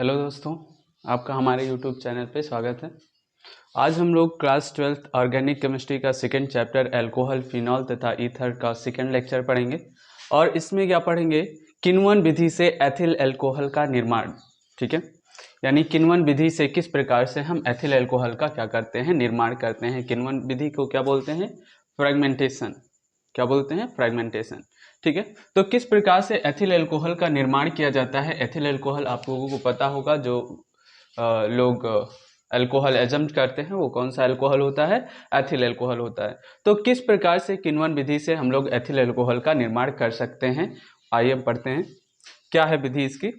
Hello दोस्तों, आपका हमारे यूट्यूब चैनल पे स्वागत है। आज हम लोग क्लास 12th ऑर्गेनिक केमिस्ट्री का सेकंड चैप्टर अल्कोहल, फिनॉल तथा ईथर का सेकंड लेक्चर पढ़ेंगे। और इसमें क्या पढ़ेंगे, किण्वन विधि से एथिल अल्कोहल का निर्माण। ठीक है, यानी किण्वन विधि से किस प्रकार से हम एथिल अल्कोहल का क्या करते हैं, निर्माण करते हैं। किण्वन विधि को क्या बोलते हैं, फ्रेगमेंटेशन। क्या बोलते हैं, फ्रेगमेंटेशन। ठीक है, तो किस प्रकार से एथिल अल्कोहल का निर्माण किया जाता है। एथिल अल्कोहल आप लोगों को पता होगा, जो लोग अल्कोहल एजम्प्ट करते हैं वो कौन सा अल्कोहल होता है, एथिल अल्कोहल होता है। तो किस प्रकार से किण्वन विधि से हम लोग एथिल अल्कोहल का निर्माण कर सकते हैं, आइए हम पढ़ते हैं क्या है विधि इसकी।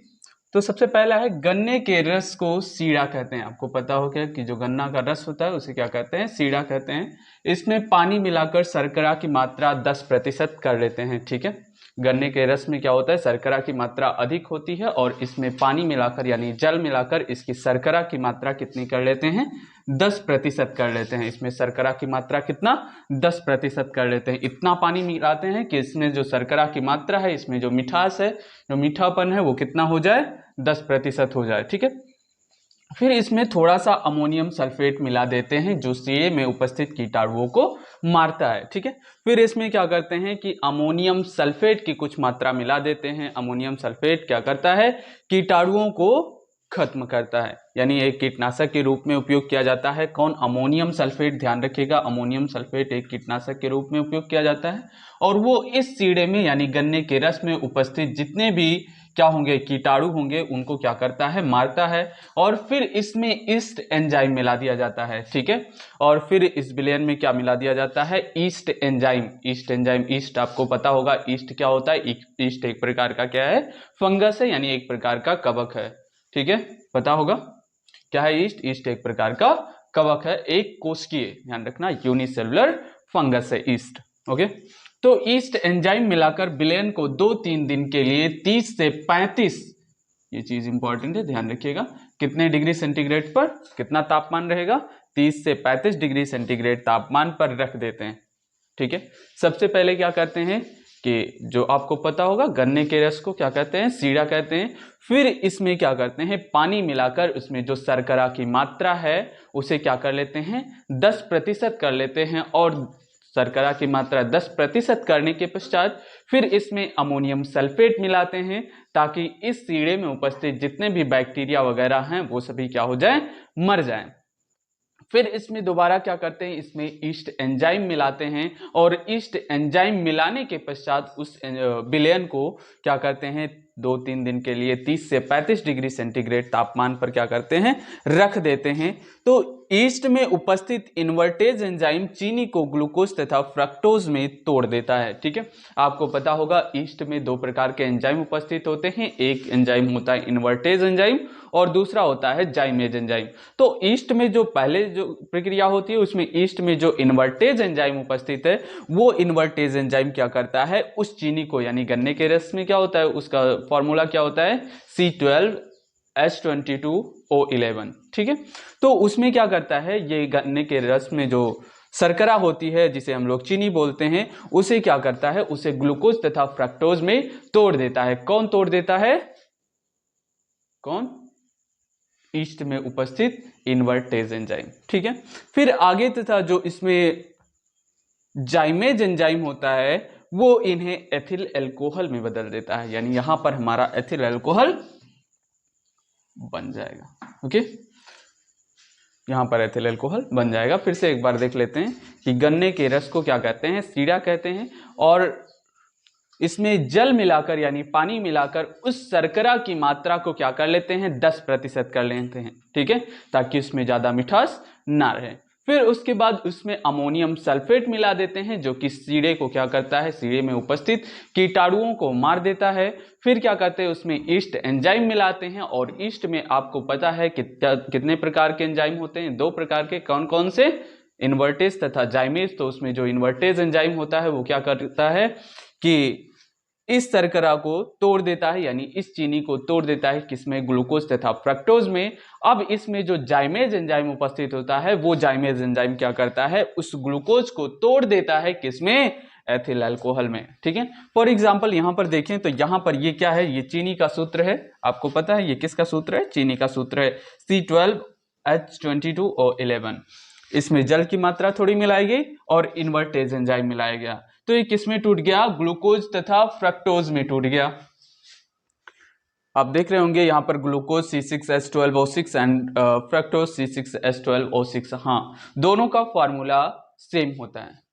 तो सबसे पहला है, गन्ने के रस को सीड़ा कहते हैं। आपको पता हो क्या कि जो गन्ना का रस होता है उसे क्या कहते हैं, सीड़ा कहते हैं। इसमें पानी मिलाकर शर्करा की मात्रा 10% कर लेते हैं। ठीक है, गन्ने के रस में क्या होता है, शर्करा की मात्रा अधिक होती है और इसमें पानी मिलाकर यानी जल मिलाकर इसकी शर्करा की मात्रा कितनी कर लेते हैं, 10% कर लेते हैं। इसमें शर्करा की मात्रा कितना, 10% कर लेते हैं। इतना पानी मिलाते हैं कि इसमें जो शर्करा की मात्रा है, इसमें जो मिठास है, जो मीठापन है वो कितना हो जाए, 10% हो जाए। ठीक है, फिर इसमें थोड़ा सा अमोनियम सल्फेट मिला देते हैं जो सीड़े में उपस्थित कीटाणुओं को मारता है। ठीक है, फिर इसमें क्या करते हैं कि अमोनियम सल्फेट की कुछ मात्रा मिला देते हैं। अमोनियम सल्फेट क्या करता है, कीटाणुओं को खत्म करता है, यानी एक कीटनाशक के रूप में उपयोग किया जाता है। कौन, अमोनियम सल्फेट। ध्यान रखिएगा, अमोनियम सल्फेट एक कीटनाशक के रूप में उपयोग किया जाता है और वो इस सीड़े में यानी गन्ने के रस में उपस्थित जितने भी क्या होंगे, कीटाणु होंगे, उनको क्या करता है, मारता है। और फिर इसमें ईस्ट एंजाइम मिला दिया जाता है। ठीक है, और फिर इस विलयन में क्या मिला दिया जाता है, east enzyme. East enzyme, east आपको पता होगा ईस्ट क्या होता है। ईस्ट एक प्रकार का क्या है, फंगस है, यानी एक प्रकार का कवक है। ठीक है, पता होगा क्या है ईस्ट। ईस्ट एक प्रकार का कवक है, एक कोशिकीय, ध्यान रखना, यूनिसेलुलर फंगस है ईस्ट। ओके, तो ईस्ट एंजाइम मिलाकर विलयन को 2-3 दिन के लिए 30 से 35, ये चीज इंपॉर्टेंट है, ध्यान रखिएगा, कितने डिग्री सेंटीग्रेड पर कितना तापमान रहेगा, 30 से 35 डिग्री सेंटीग्रेड तापमान पर रख देते हैं। ठीक है, सबसे पहले क्या करते हैं कि जो आपको पता होगा, गन्ने के रस को क्या कहते हैं, सीड़ा कहते हैं। फिर इसमें क्या करते हैं, पानी मिलाकर उसमें जो शर्करा की मात्रा है उसे क्या कर लेते हैं, 10% कर लेते हैं। और शर्करा की मात्रा 10% करने के पश्चात फिर इसमें अमोनियम सल्फेट मिलाते हैं ताकि इस सीड़े में उपस्थित जितने भी बैक्टीरिया वगैरह हैं वो सभी क्या हो जाएं, मर जाएं। फिर इसमें दोबारा क्या करते हैं, इसमें ईस्ट एंजाइम मिलाते हैं और ईस्ट एंजाइम मिलाने के पश्चात उस विलयन को क्या करते हैं, 2-3 दिन के लिए 30 से 35 डिग्री सेंटीग्रेड तापमान पर क्या करते हैं, रख देते हैं। तो ईस्ट में उपस्थित इन्वर्टेज एंजाइम चीनी को ग्लूकोज तथा फ्रक्टोज में तोड़ देता है। ठीक है, आपको पता होगा ईस्ट में 2 प्रकार के एंजाइम उपस्थित होते हैं। एक एंजाइम होता है इन्वर्टेज एंजाइम और दूसरा होता है जाइमेज एंजाइम। तो ईस्ट में जो पहले जो प्रक्रिया होती है उसमें ईस्ट में जो इन्वर्टेज एंजाइम उपस्थित है, वो इन्वर्टेज एंजाइम क्या करता है, उस चीनी को, यानी गन्ने के रस में क्या होता है, उसका फॉर्मूला क्या होता है, C12H22O11। ठीक है, तो उसमें क्या करता है, ये गन्ने के रस में जो शर्करा होती है जिसे हम लोग चीनी बोलते हैं, उसे क्या करता है, उसे ग्लूकोज तथा फ्रक्टोज में तोड़ देता है। कौन तोड़ देता है, कौन, ईस्ट में उपस्थित इन्वर्टेज एंजाइम। ठीक है, फिर आगे तथा जो इसमें जाइमेज एंजाइम होता है वो इन्हें एथिल अल्कोहल में बदल देता है, यानी यहां पर हमारा एथिल अल्कोहल बन जाएगा। ओके, यहां पर एथिल अल्कोहल बन जाएगा। फिर से एक बार देख लेते हैं कि गन्ने के रस को क्या कहते हैं, सीड़ा कहते हैं, और इसमें जल मिलाकर यानी पानी मिलाकर उस शर्करा की मात्रा को क्या कर लेते हैं, 10% कर लेते हैं। ठीक है, ताकि उसमें ज्यादा मिठास ना रहे। फिर उसके बाद उसमें अमोनियम सल्फेट मिला देते हैं जो कि सीड़े को क्या करता है, सीड़े में उपस्थित कीटाणुओं को मार देता है। फिर क्या करते हैं, उसमें ईस्ट एंजाइम मिलाते हैं और ईस्ट में आपको पता है कितने प्रकार के एंजाइम होते हैं, 2 प्रकार के। कौन कौन से, इन्वर्टेज तथा जाइमेज। तो उसमें जो इन्वर्टेज एंजाइम होता है वो क्या करता है कि इस शर्करा को तोड़ देता है, यानी इस चीनी को तोड़ देता है किसमें, ग्लूकोज तथा फ्रक्टोज में। अब इसमें जो जाइमेज एंजाइम उपस्थित होता है वो जाइमेज एंजाइम क्या करता है, उस ग्लूकोज को तोड़ देता है किसमें, एथिल अल्कोहल में। ठीक है, फॉर एग्जांपल यहां पर देखें तो यहां पर ये क्या है, ये चीनी का सूत्र है, आपको पता है ये किसका सूत्र है, चीनी का सूत्र है C12H22O11। इसमें जल की मात्रा थोड़ी मिलाई गई और इन्वर्टेज एंजाइम मिलाया गया, तो ये किसमें टूट गया, ग्लूकोज तथा फ्रक्टोज में टूट गया। आप देख रहे होंगे यहाँ पर glucose C6H12O6 and fructose C6H12O6। हाँ, दोनों का फॉर्मूला सेम होता है,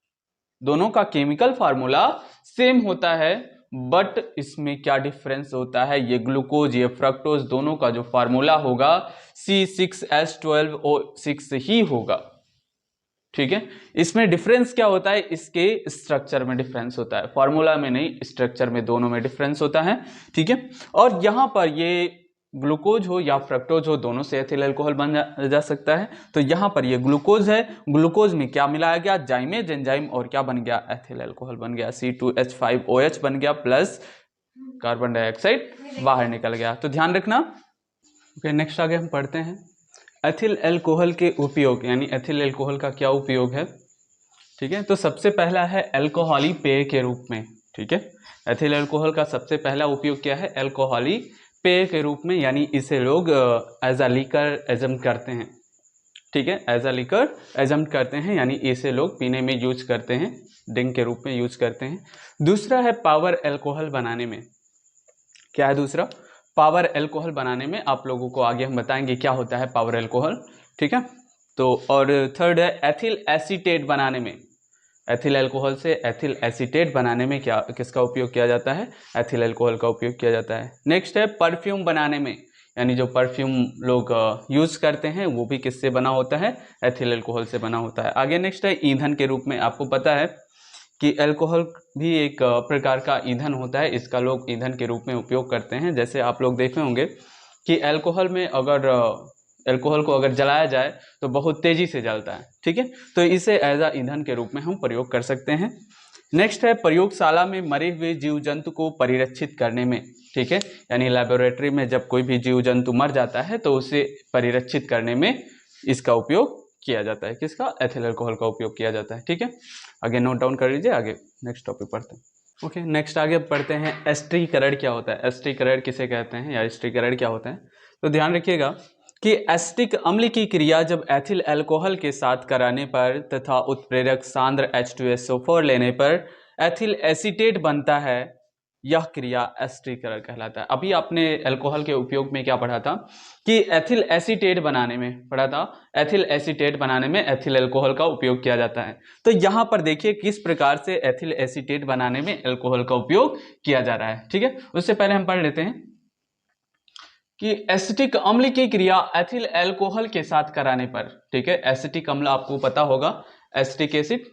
दोनों का केमिकल फार्मूला सेम होता है, बट इसमें क्या डिफरेंस होता है, ये ग्लूकोज ये फ्रक्टोज दोनों का जो फार्मूला होगा C6H12O6 ही होगा। ठीक है, इसमें डिफरेंस क्या होता है, इसके स्ट्रक्चर में डिफरेंस होता है, फॉर्मूला में नहीं, स्ट्रक्चर में, दोनों में डिफरेंस होता है। ठीक है, और यहां पर ये ग्लूकोज हो या फ्रक्टोज हो, दोनों से एथिल अल्कोहल बन जा सकता है। तो यहां पर ये ग्लूकोज है, ग्लूकोज में क्या मिलाया गया, जाइमेज एंजाइम, और क्या बन गया, एथिल अल्कोहल बन गया, C2H5OH बन गया, प्लस कार्बन डाइऑक्साइड बाहर निकल गया। तो ध्यान रखना। ओके, नेक्स्ट आगे हम पढ़ते हैं एथिल अल्कोहल के उपयोग, यानी एथिल अल्कोहल का क्या उपयोग है। ठीक है, तो सबसे पहला है अल्कोहली पेय के रूप में। ठीक है, एथिल अल्कोहल का सबसे पहला उपयोग क्या है, अल्कोहली पेय के रूप में, यानी इसे लोग एज अ लीकर एजम करते हैं। ठीक है, एज अ लीकर एजम करते हैं, यानी इसे लोग पीने में यूज करते हैं, ड्रिंक के रूप में यूज करते हैं। दूसरा है पावर अल्कोहल बनाने में। क्या है दूसरा, पावर अल्कोहल बनाने में, आप लोगों को आगे हम बताएंगे क्या होता है पावर अल्कोहल। ठीक है, तो और थर्ड है एथिल एसीटेट बनाने में। एथिल अल्कोहल से एथिल एसीटेट बनाने में क्या किसका उपयोग किया जाता है, एथिल अल्कोहल का उपयोग किया जाता है। नेक्स्ट है परफ्यूम बनाने में, यानी जो परफ्यूम लोग यूज करते हैं वो भी किससे बना होता है, एथिल अल्कोहल से बना होता है। आगे नेक्स्ट है ईंधन के रूप में। आपको पता है कि अल्कोहल भी एक प्रकार का ईंधन होता है, इसका लोग ईंधन के रूप में उपयोग करते हैं। जैसे आप लोग देखे होंगे कि अल्कोहल में अगर अल्कोहल को अगर जलाया जाए तो बहुत तेजी से जलता है। ठीक है, तो इसे एज अ ईंधन के रूप में हम प्रयोग कर सकते हैं। नेक्स्ट है प्रयोगशाला में मरे हुए जीव जंतु को परिरक्षित करने में। ठीक है, यानी लेबोरेटरी में जब कोई भी जीव जंतु मर जाता है तो उसे परिरक्षित करने में इसका उपयोग किया जाता है, किसका, एथिल अल्कोहल का उपयोग किया जाता है। ठीक है, आगे नोट डाउन कर लीजिए, आगे नेक्स्ट टॉपिक पढ़ते हैं। ओके, नेक्स्ट आगे पढ़ते हैं एस्टरीकरण क्या होता है, एस्टरीकरण किसे कहते हैं या एस्टरीकरण क्या होता है। तो ध्यान रखिएगा कि एसिटिक अम्ल की क्रिया जब एथिल अल्कोहल के साथ कराने पर तथा उत्प्रेरक सांद्र H2SO4 लेने पर एथिल एसीटेट बनता है, यह क्रिया एस्टरीकरण कहलाता है। अभी आपने अल्कोहल के उपयोग में क्या पढ़ा था कि एथिल एसीटेट बनाने में पढ़ा था, एथिल एसीटेट बनाने में एथिल अल्कोहल का उपयोग किया जाता है। तो यहां पर देखिए किस प्रकार से एथिल एसीटेट बनाने में अल्कोहल का उपयोग किया जा रहा है। ठीक है, उससे पहले हम पढ़ लेते हैं कि एसिटिक अम्ल की क्रिया एथिल अल्कोहल के साथ कराने पर। ठीक है, एसिटिक अम्ल आपको पता होगा, एसिटिक एसिड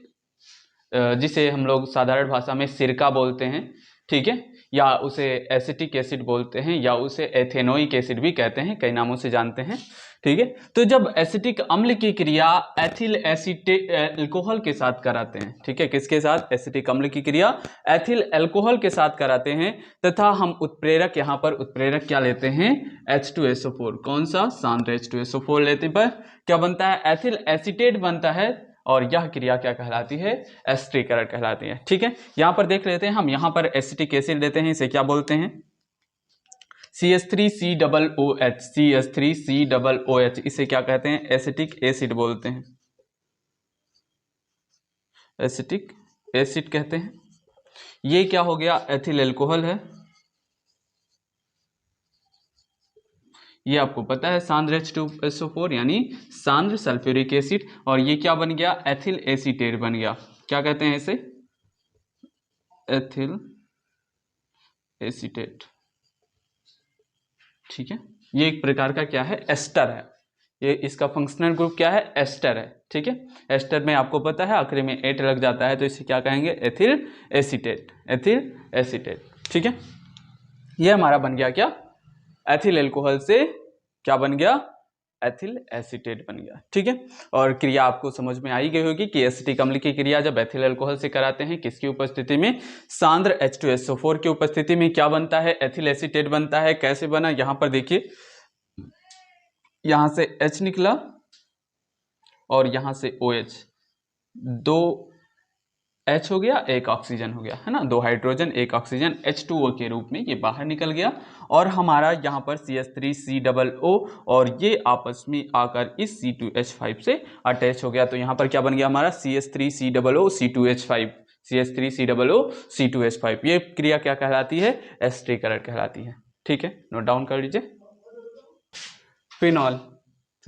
जिसे हम लोग साधारण भाषा में सिरका बोलते हैं। ठीक है, या उसे एसिटिक एसिड बोलते हैं, या उसे एथेनोइक एसिड भी कहते हैं, कई नामों से जानते हैं। ठीक है, तो जब एसिटिक अम्ल की क्रिया एथिल एसीटेट अल्कोहल के साथ कराते हैं, ठीक है, किसके साथ, एसिटिक अम्ल की क्रिया एथिल अल्कोहल के साथ कराते हैं, तथा हम उत्प्रेरक, यहाँ पर उत्प्रेरक क्या लेते हैं, H2SO4, कौन सा, सांद्र H2SO4 लेते पर क्या बनता है, एथिल एसीटेट बनता है, और यह क्रिया क्या कहलाती है, एस्टरीकरण कहलाती है। ठीक है, यहां पर देख लेते हैं हम, यहां पर एसिटिक एसिड लेते हैं, इसे क्या बोलते हैं, CH3COOH, CH3COOH, इसे क्या कहते हैं, एसिटिक एसिड बोलते हैं, एसिटिक एसिड कहते हैं। ये क्या हो गया, एथिल अल्कोहल है, ये आपको पता है सांद्र H2SO4 यानी सांद्र सल्फ्यूरिक एसिड, और ये क्या बन गया, एथिल एसीटेट बन गया। क्या कहते हैं इसे, एथिल एसीटेट। ठीक है, ये एक प्रकार का क्या है, एस्टर है, ये इसका फंक्शनल ग्रुप क्या है, एस्टर है। ठीक है, एस्टर में आपको पता है आखिरी में एट लग जाता है, तो इसे क्या कहेंगे, एथिल एसीटेट, एथिल एसीटेट। ठीक है, ये हमारा बन गया क्या, एथिल अल्कोहल से क्या बन गया, एथिल एसीटेट बन गया। ठीक है, और क्रिया आपको समझ में आई गई होगी कि एसिटिक अम्ल की क्रिया जब एथिल अल्कोहल से कराते हैं किसकी उपस्थिति में, सांद्र H2SO4 की उपस्थिति में क्या बनता है, एथिल एसीटेट बनता है। कैसे बना, यहां पर देखिए, यहां से H निकला और यहां से OH, दो H हो गया, एक ऑक्सीजन हो गया, है ना, दो हाइड्रोजन एक ऑक्सीजन H2O के रूप में ये बाहर निकल गया, और हमारा यहाँ पर CH3COO और ये आपस में आकर इस C2H5 से अटैच हो गया। तो यहाँ पर क्या बन गया हमारा CH3COO C2H5, CH3COO C2H5। ये क्रिया क्या कहलाती है, एस्टरीकरण कहलाती है। ठीक है, नोट डाउन कर लीजिए। फिनॉल,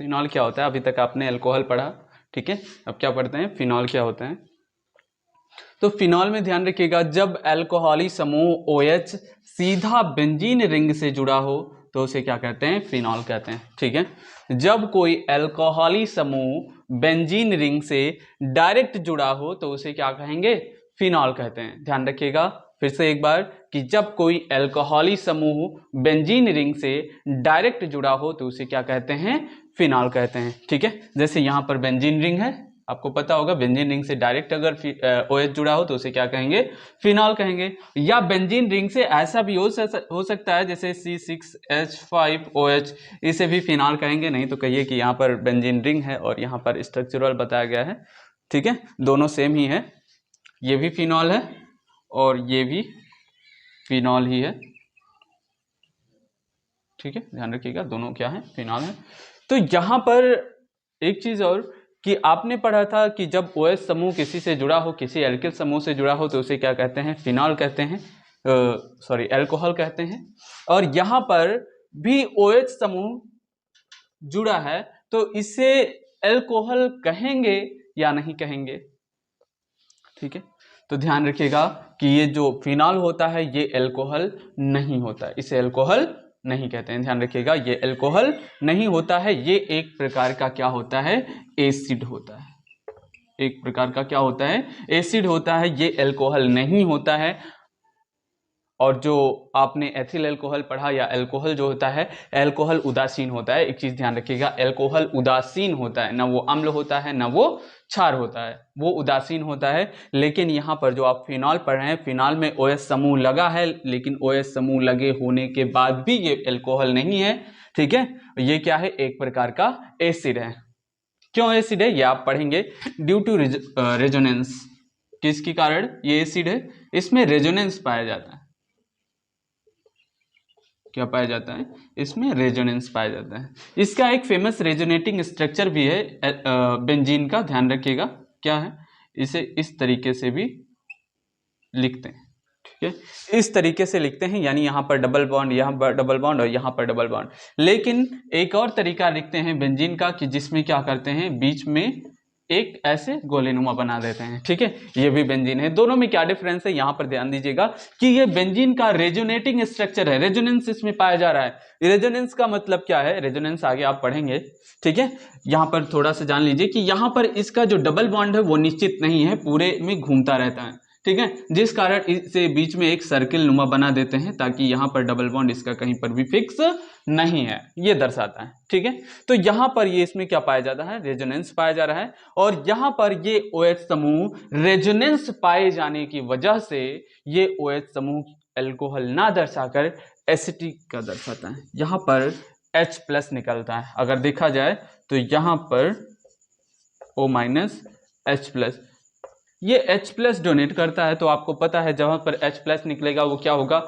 फिनॉल क्या होता है, अभी तक आपने अल्कोहल पढ़ा, ठीक है, अब क्या पढ़ते हैं, फिनॉल क्या होता है। तो फिनॉल में ध्यान रखिएगा, जब अल्कोहली समूह OH सीधा बेंजीन रिंग से जुड़ा हो तो उसे क्या कहते हैं, फिनॉल कहते हैं। ठीक है, जब कोई अल्कोहली समूह बेंजीन रिंग से डायरेक्ट जुड़ा हो तो उसे क्या कहेंगे, फिनॉल कहते हैं। ध्यान रखिएगा फिर से एक बार कि जब कोई अल्कोहली समूह बेंजीन रिंग से डायरेक्ट जुड़ा हो तो उसे क्या कहते हैं, फिनॉल कहते हैं। ठीक है, जैसे यहां पर बेंजीन रिंग है, आपको पता होगा बेंजीन रिंग से डायरेक्ट अगर OH जुड़ा हो तो उसे क्या कहेंगे, फिनॉल कहेंगे। या बेंजीन रिंग से ऐसा भी हो सकता है जैसे C6H5OH, इसे भी फिनॉल कहेंगे। नहीं तो कहिए कि यहाँ पर बेंजीन रिंग है और यहाँ पर स्ट्रक्चरल बताया गया है। ठीक है, दोनों सेम ही है, ये भी फिनॉल है और ये भी फिनॉल ही है। ठीक है, ध्यान रखिएगा दोनों क्या है, फिनॉल है। तो यहां पर एक चीज और कि आपने पढ़ा था कि जब OH समूह किसी से जुड़ा हो, किसी एल्किल समूह से जुड़ा हो तो उसे क्या कहते हैं, फिनॉल कहते हैं, सॉरी अल्कोहल कहते हैं। और यहां पर भी OH समूह जुड़ा है तो इसे अल्कोहल कहेंगे या नहीं कहेंगे। ठीक है, तो ध्यान रखिएगा कि ये जो फिनॉल होता है ये अल्कोहल नहीं होता है, इसे अल्कोहल नहीं कहते हैं। ध्यान रखिएगा ये अल्कोहल नहीं होता है, ये एक प्रकार का क्या होता है, एसिड होता है। एक प्रकार का क्या होता है, एसिड होता है, ये अल्कोहल नहीं होता है। और जो आपने एथिल अल्कोहल पढ़ा या अल्कोहल जो होता है, अल्कोहल उदासीन होता है। एक चीज ध्यान रखिएगा, अल्कोहल उदासीन होता है, ना वो अम्ल होता है ना वो क्षार होता है, वो उदासीन होता है। लेकिन यहाँ पर जो आप फिनॉल पढ़ रहे हैं, फिनॉल में OH समूह लगा है, लेकिन OH समूह लगे होने के बाद भी ये अल्कोहल नहीं है। ठीक है, ये क्या है, एक प्रकार का एसिड है। क्यों एसिड है ये आप पढ़ेंगे, ड्यू टू रेजोनेंस। किसके कारण ये एसिड है, इसमें रेजोनेंस पाया जाता है। क्या पाया जाता है, इसमें रेजोनेंस पाया जाता है। इसका एक फेमस रेजोनेटिंग स्ट्रक्चर भी है बेंजीन का, ध्यान रखिएगा क्या है, इसे इस तरीके से भी लिखते हैं। ठीक है, इस तरीके से लिखते हैं, यानी यहां पर डबल बॉन्ड, यहां पर डबल बॉन्ड और यहां पर डबल बॉन्ड। लेकिन एक और तरीका लिखते हैं बेंजीन का कि जिसमें क्या करते हैं, बीच में एक ऐसे गोलेनुमा बना देते हैं। ठीक है, ये भी बेंजीन है। दोनों में क्या डिफरेंस है, यहां पर ध्यान दीजिएगा कि ये बेंजीन का रेजोनेटिंग स्ट्रक्चर है, रेजोनेंस इसमें पाया जा रहा है। रेजोनेंस का मतलब क्या है, रेजोनेंस आगे आप पढ़ेंगे। ठीक है, यहां पर थोड़ा सा जान लीजिए कि यहां पर इसका जो डबल बॉन्ड है वो निश्चित नहीं है, पूरे में घूमता रहता है। ठीक है, जिस कारण इसे बीच में एक सर्किल नुमा बना देते हैं ताकि यहां पर डबल बॉन्ड इसका कहीं पर भी फिक्स नहीं है, ये दर्शाता है। ठीक है, तो यहां पर ये इसमें क्या पाया जाता है, रेजोनेंस पाया जा रहा है। और यहां पर ये OH समूह रेजोनेंस पाए जाने की वजह से ये OH समूह अल्कोहल ना दर्शाकर एसिटिक का दर्शाता है। यहां पर H+ निकलता है, अगर देखा जाए तो यहां पर O- H+, ये H+ डोनेट करता है। तो आपको पता है जहां पर H+ निकलेगा वो क्या होगा,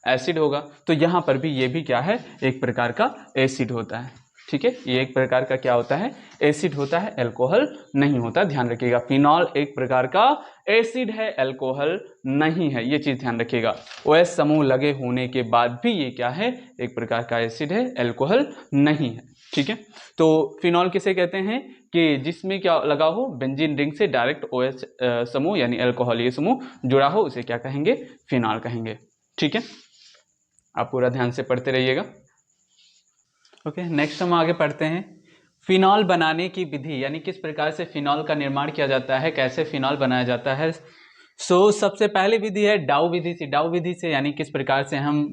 एसिड होगा। तो यहां पर भी ये भी क्या है, एक प्रकार का एसिड होता है। ठीक है, ये एक प्रकार का क्या होता है, एसिड होता है, अल्कोहल नहीं होता। ध्यान रखिएगा फिनॉल एक प्रकार का एसिड है, अल्कोहल नहीं है, ये चीज ध्यान रखिएगा। OH समूह लगे होने के बाद भी ये क्या है, एक प्रकार का एसिड है, अल्कोहल नहीं है। ठीक है, तो फिनॉल किसे कहते हैं कि जिसमें क्या लगा हो, बेंजीन रिंग से डायरेक्ट OH समूह यानी अल्कोहलीय समूह जुड़ा हो, उसे क्या कहेंगे, फिनॉल कहेंगे। ठीक है, आप पूरा ध्यान से पढ़ते रहिएगा। ओके, नेक्स्ट हम आगे पढ़ते हैं फिनॉल बनाने की विधि, यानी किस प्रकार से फिनॉल का निर्माण किया जाता है, कैसे फिनॉल बनाया जाता है। सबसे पहली विधि है डाउ विधि से। डाउ विधि से यानी किस प्रकार से हम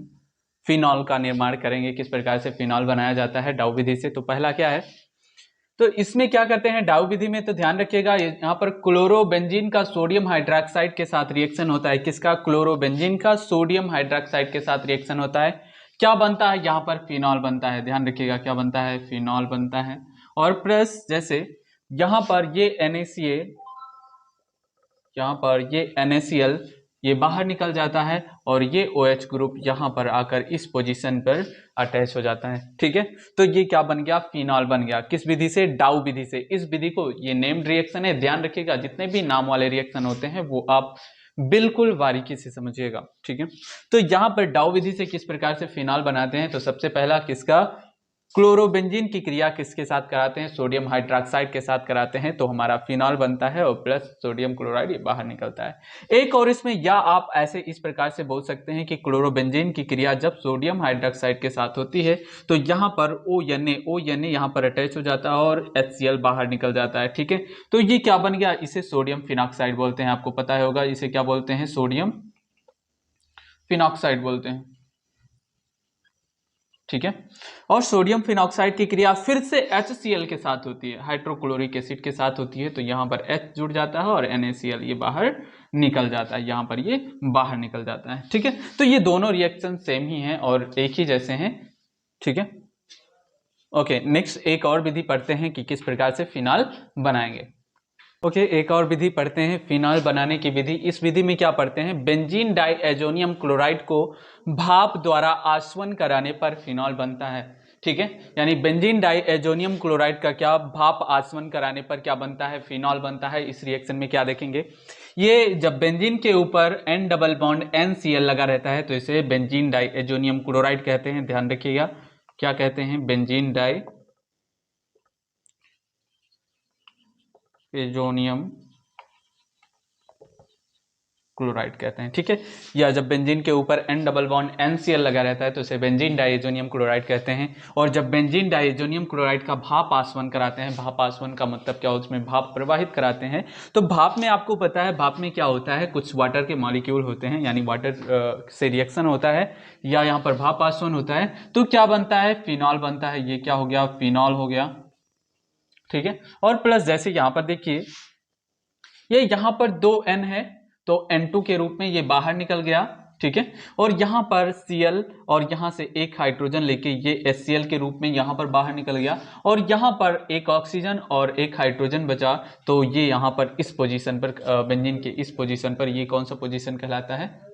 फिनॉल का निर्माण करेंगे, किस प्रकार से फिनॉल बनाया जाता है डाउ विधि से। तो पहला क्या है, तो इसमें क्या करते हैं डाउ विधि में, तो ध्यान रखिएगा यहाँ पर क्लोरोबेंजीन का सोडियम हाइड्रोक्साइड के साथ रिएक्शन होता है। किसका? क्लोरोबेंजीन का सोडियम हाइड्रोक्साइड के साथ रिएक्शन होता है। क्या बनता है यहाँ पर? फिनॉल बनता है। ध्यान रखिएगा क्या बनता है? फिनॉल बनता है। और प्लस जैसे यहाँ पर ये NaCl, यहाँ पर ये NaCl ये बाहर निकल जाता है और ये OH ग्रुप यहाँ पर आकर इस पोजीशन पर अटैच हो जाता है। ठीक है, तो ये क्या बन गया? फिनॉल बन गया। किस विधि से? डाउ विधि से। इस विधि को, ये नेम्ड रिएक्शन है, ध्यान रखिएगा जितने भी नाम वाले रिएक्शन होते हैं वो आप बिल्कुल बारीकी से समझिएगा। ठीक है, तो यहाँ पर डाउ विधि से किस प्रकार से फिनॉल बनाते हैं, तो सबसे पहला किसका? क्लोरोबेंजीन की क्रिया किसके साथ कराते हैं? सोडियम हाइड्रोक्साइड के साथ कराते हैं, तो हमारा फिनॉल बनता है और प्लस सोडियम क्लोराइड ये बाहर निकलता है। एक और इसमें, या आप ऐसे इस प्रकार से बोल सकते हैं कि क्लोरोबेंजीन की क्रिया जब सोडियम हाइड्रोक्साइड के साथ होती है तो यहाँ पर ONA यहाँ पर अटैच हो जाता है और HCl बाहर निकल जाता है। ठीक है, तो ये क्या बन गया? इसे सोडियम फिनॉक्साइड बोलते हैं। आपको पता होगा इसे क्या बोलते हैं? सोडियम फिनॉक्साइड बोलते हैं। ठीक है, और सोडियम फिनॉक्साइड की क्रिया फिर से HCl के साथ होती है, हाइड्रोक्लोरिक एसिड के साथ होती है, तो यहाँ पर H जुड़ जाता है और NaCl ये बाहर निकल जाता है, यहाँ पर ये बाहर निकल जाता है। ठीक है, तो ये दोनों रिएक्शन सेम ही हैं और एक ही जैसे हैं। ठीक है, ओके, नेक्स्ट एक और विधि पढ़ते हैं कि किस प्रकार से फिनॉल बनाएंगे। ओके, एक और विधि पढ़ते हैं फिनॉल बनाने की विधि। इस विधि में क्या पढ़ते हैं? बेंजीन डाइएजोनियम क्लोराइड को भाप द्वारा आसवन कराने पर फिनॉल बनता है। ठीक है, यानी बेंजीन डाइएजोनियम क्लोराइड का क्या भाप आसवन कराने पर क्या बनता है? फिनॉल बनता है। इस रिएक्शन में क्या देखेंगे, ये जब बेंजीन के ऊपर N डबल बॉन्ड NCl लगा रहता है तो इसे बेंजीन डाइएजोनियम क्लोराइड कहते हैं। ध्यान रखिएगा क्या कहते हैं? बेंजीन डाइएजोनियम क्लोराइड कहते हैं। ठीक है, या जब बेंजीन के ऊपर N डबल बॉन्ड NCl लगा रहता है तो इसे बेंजीन डाइएजोनियम क्लोराइड कहते हैं। और जब बेंजीन डाइएजोनियम क्लोराइड का भाप आसवन कराते हैं, भाप आसवन का मतलब क्या? उसमें भाप प्रवाहित कराते हैं, तो भाप में आपको पता है भाप में क्या होता है? कुछ वाटर के मॉलिक्यूल होते हैं, यानी वाटर से रिएक्शन होता है या यहाँ पर भाप आसवन होता है, तो क्या बनता है? फिनॉल बनता है। ये क्या हो गया? फिनॉल हो गया। ठीक है, और प्लस जैसे यहाँ पर देखिए ये यहाँ पर 2N है तो N2 के रूप में ये बाहर निकल गया। ठीक है, और यहाँ पर Cl और यहाँ से एक हाइड्रोजन लेके ये HCl के रूप में यहाँ पर बाहर निकल गया, और यहाँ पर एक ऑक्सीजन और एक हाइड्रोजन बचा, तो ये यहाँ पर इस पोजीशन पर बेंजीन के इस पोजीशन पर ये कौन सा पोजीशन कहलाता है?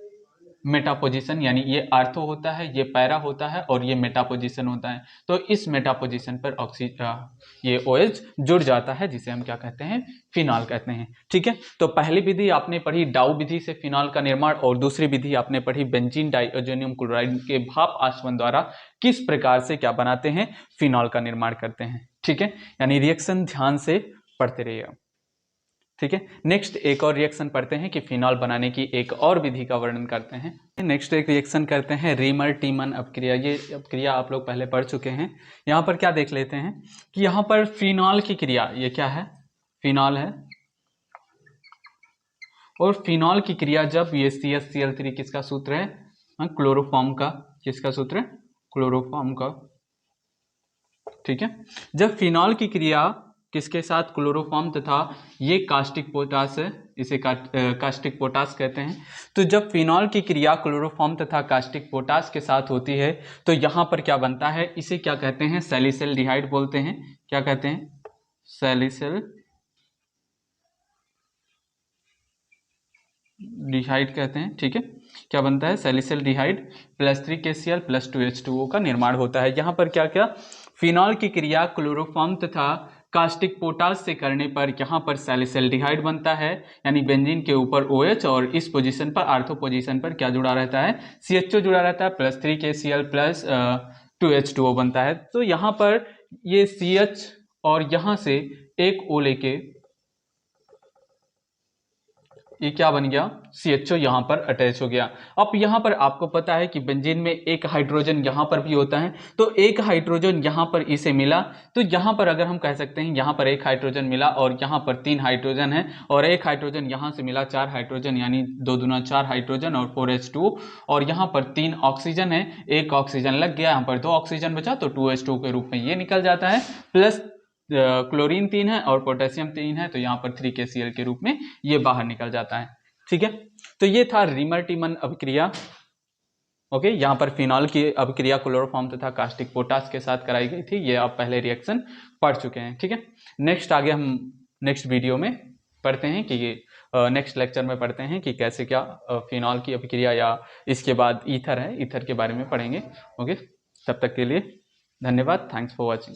मेटा पोजीशन, यानी ये आर्थो होता है, ये पैरा होता है और ये मेटा पोजीशन होता है। तो इस मेटा पोजीशन पर ये OH जुड़ जाता है, जिसे हम क्या कहते हैं? फिनॉल कहते हैं। ठीक है, तो पहली विधि आपने पढ़ी डाउ विधि से फिनॉल का निर्माण, और दूसरी विधि आपने पढ़ी बेंजीन डाइएजोनियम क्लोराइड के भाप आसवन द्वारा किस प्रकार से क्या बनाते हैं? फिनॉल का निर्माण करते हैं। ठीक है, यानी रिएक्शन ध्यान से पढ़ते रहिएगा। ठीक है, नेक्स्ट एक और रिएक्शन पढ़ते हैं कि फिनॉल बनाने की एक और विधि का वर्णन करते हैं। नेक्स्ट एक रिएक्शन करते हैं रीमर टीमन अपक्रिया। ये अपक्रिया आप लोग पहले पढ़ चुके हैं। यहाँ पर क्या देख लेते हैं कि यहाँ पर फिनॉल की क्रिया, ये क्या है? फिनॉल है, और फिनॉल की क्रिया जब ये CH-Cl3 किसका सूत्र है? क्लोरोफॉर्म का। किसका सूत्र है? क्लोरोफॉर्म का। ठीक है, जब फिनॉल की क्रिया किसके साथ? क्लोरोफॉर्म तथा ये कास्टिक पोटास है, इसे कास्टिक पोटास कहते हैं। तो जब फिनॉल की क्रिया क्लोरोफॉर्म तथा कास्टिक पोटास के साथ होती है तो यहाँ पर क्या बनता है? इसे क्या कहते हैं? सैलिसिल्डिहाइड बोलते हैं। क्या कहते हैं? सैलिसिल्डिहाइड कहते हैं। ठीक है, क्या बनता है? सैलिसिल्डिहाइड +3KCl +2H2O का निर्माण होता है। यहाँ पर क्या क्या? फिनॉल की क्रिया क्लोरोफॉर्म तथा कास्टिक पोटास से करने पर यहाँ पर सैलिसिल्डिहाइड बनता है, यानी बेंजीन के ऊपर OH और इस पोजीशन पर आर्थो पोजीशन पर क्या जुड़ा रहता है? CHO जुड़ा रहता है, +3KCl +2H2O बनता है। तो यहाँ पर ये CH और यहाँ से एक O लेके ये क्या बन गया, CHO यहाँ पर अटैच हो गया। अब यहाँ पर आपको पता है कि बेंजीन में एक हाइड्रोजन यहाँ पर भी होता है, तो एक हाइड्रोजन यहाँ पर इसे मिला, तो यहाँ पर अगर हम कह सकते हैं यहाँ पर एक हाइड्रोजन मिला और यहाँ पर 3 हाइड्रोजन है, और एक हाइड्रोजन यहाँ से मिला 4 हाइड्रोजन, यानी 2 दूना 4 हाइड्रोजन और 4H2, और यहाँ पर 3 ऑक्सीजन है, एक ऑक्सीजन लग गया, यहाँ पर 2 ऑक्सीजन बचा तो 2H2 के रूप में ये निकल जाता है, प्लस क्लोरीन 3 है और पोटेशियम 3 है, तो यहाँ पर 3KCl के रूप में ये बाहर निकल जाता है। ठीक है, तो ये था रिमर-टीमन अभिक्रिया। ओके, यहाँ पर फिनॉल की अभिक्रिया क्लोरोफॉर्म तथा कास्टिक पोटास के साथ कराई गई थी, ये आप पहले रिएक्शन पढ़ चुके हैं। ठीक है, नेक्स्ट आगे हम नेक्स्ट वीडियो में पढ़ते हैं कि ये नेक्स्ट लेक्चर में पढ़ते हैं कि कैसे क्या फिनॉल की अभिक्रिया या इसके बाद ईथर है, ईथर के बारे में पढ़ेंगे। ओके, तब तक के लिए धन्यवाद, थैंक्स फॉर वॉचिंग।